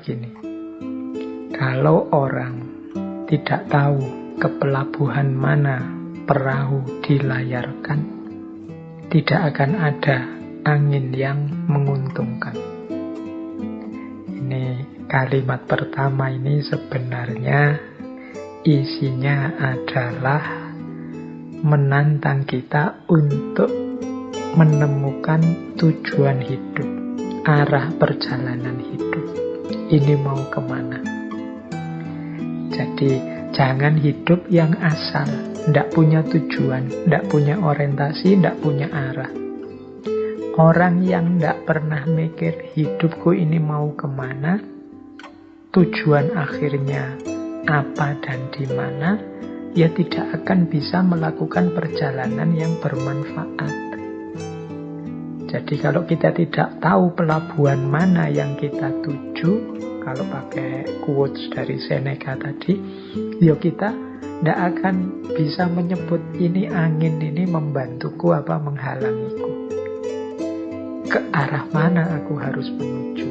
begini. Kalau orang tidak tahu ke pelabuhan mana perahu dilayarkan, tidak akan ada angin yang menguntungkan. Ini kalimat pertama ini sebenarnya isinya adalah menantang kita untuk menemukan tujuan hidup, arah perjalanan hidup. Ini mau kemana? Jadi jangan hidup yang asal, tidak punya tujuan, tidak punya orientasi, tidak punya arah. Orang yang tidak pernah mikir hidupku ini mau kemana, tujuan akhirnya apa dan di mana, ya tidak akan bisa melakukan perjalanan yang bermanfaat. Jadi kalau kita tidak tahu pelabuhan mana yang kita tuju, kalau pakai quotes dari Seneca tadi, ya kita tidak akan bisa menyebut ini angin ini membantuku apa menghalangiku. Ke arah mana aku harus menuju?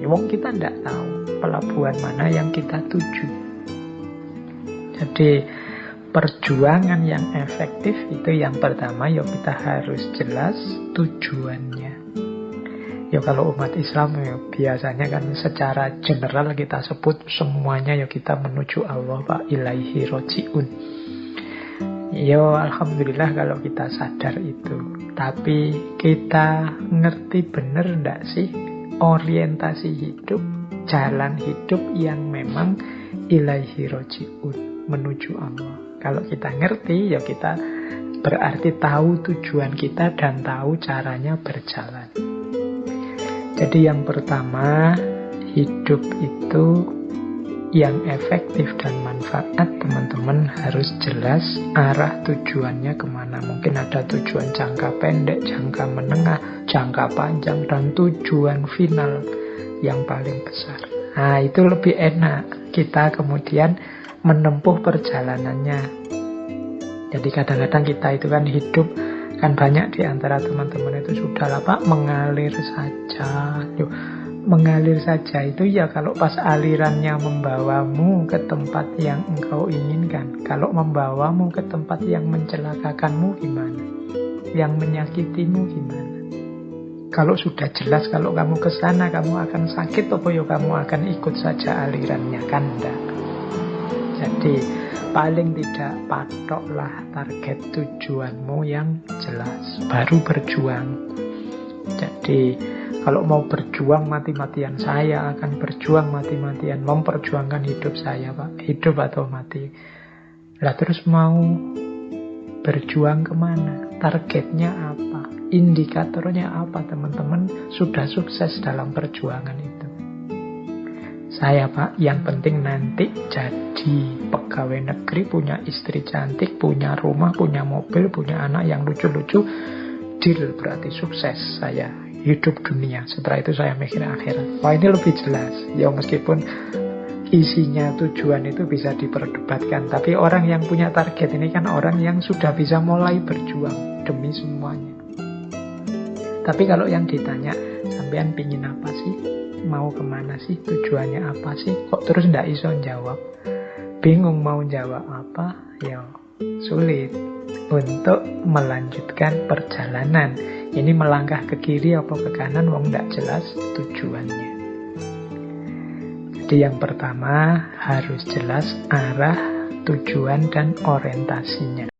Ya, wong kita tidak tahu pelabuhan mana yang kita tuju. Jadi perjuangan yang efektif itu yang pertama, ya kita harus jelas tujuannya. Ya kalau umat Islam ya biasanya kan secara general kita sebut semuanya ya kita menuju Allah, Pak, ilaihi roji'un. Ya alhamdulillah kalau kita sadar itu. Tapi kita ngerti bener enggak sih orientasi hidup, jalan hidup yang memang ilaihi roji'un, menuju Allah. Kalau kita ngerti, ya kita berarti tahu tujuan kita dan tahu caranya berjalan. Jadi yang pertama, hidup itu yang efektif dan manfaat, teman-teman harus jelas arah tujuannya kemana. Mungkin ada tujuan jangka pendek, jangka menengah, jangka panjang, dan tujuan final yang paling besar. Nah, itu lebih enak kita kemudian menempuh perjalanannya. Jadi kadang-kadang kita itu kan hidup, kan banyak di antara teman-teman itu sudah Pak mengalir saja. Yuk, mengalir saja itu ya kalau pas alirannya membawamu ke tempat yang engkau inginkan. Kalau membawamu ke tempat yang mencelakakanmu gimana? Yang menyakitimu gimana? Kalau sudah jelas kalau kamu ke sana kamu akan sakit, apa ya kamu akan ikut saja alirannya, kan enggak? Jadi paling tidak patoklah target tujuanmu yang jelas, baru berjuang. Jadi kalau mau berjuang mati-matian, saya akan berjuang mati-matian memperjuangkan hidup saya, Pak, hidup atau mati. Lah terus mau berjuang kemana? Targetnya apa? Indikatornya apa, teman-teman sudah sukses dalam perjuangan itu? Saya, Pak, yang penting nanti jadi pegawai negeri, punya istri cantik, punya rumah, punya mobil, punya anak yang lucu-lucu, deal, berarti sukses saya hidup dunia. Setelah itu saya mikir akhirat. Wah, ini lebih jelas. Ya meskipun isinya tujuan itu bisa diperdebatkan, tapi orang yang punya target ini kan orang yang sudah bisa mulai berjuang demi semuanya. Tapi kalau yang ditanya, sampean pingin apa sih? Mau kemana sih? Tujuannya apa sih? Kok terus ndak iso jawab? Bingung mau jawab apa? Ya sulit untuk melanjutkan perjalanan. Ini melangkah ke kiri apa ke kanan, wong ndak jelas tujuannya. Jadi yang pertama harus jelas arah, tujuan, dan orientasinya.